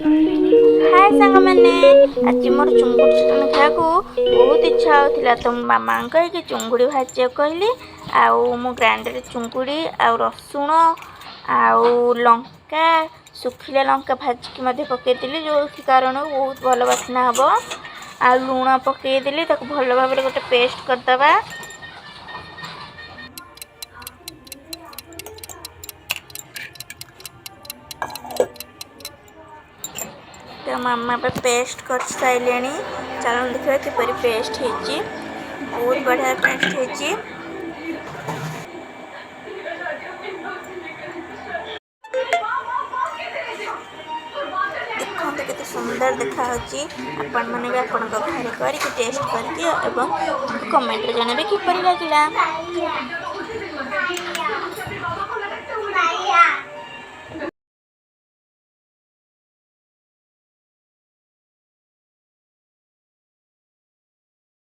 हाय सांग मैंने आज मोर चुंगुड़ी चटनी खाया बहुत इच्छा होता तो मामा कहीं चुंगुड़ी भाजा कहली मु ग्राइंडर चुंगुड़ी आ रसुण आउ लंका सुखिला लंका भाजिकी पकईदी जो कारण बहुत भल बास्ना हम आ लुण पकईदेली भल भाव गोटे पेस्ट करदे तो मामा पे पेस्ट कर सारे चलो देखा किपर पेस्ट होती बहुत बढ़िया पेस्ट होती देखते केते सुंदर देखा आपण मैंने भी आपण घर करके टेस्ट करके कमेंट जनइबे किपर लगिला।